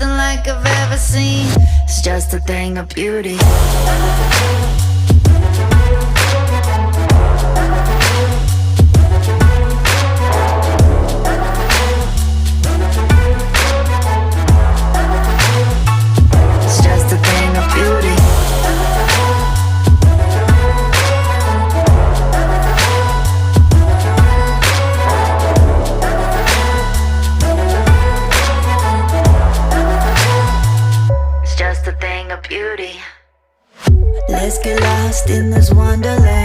nothing like I've ever seen. It's just a thing of beauty. It's just a thing of beauty. It's just a thing of beauty. Let's get lost in this wonderland.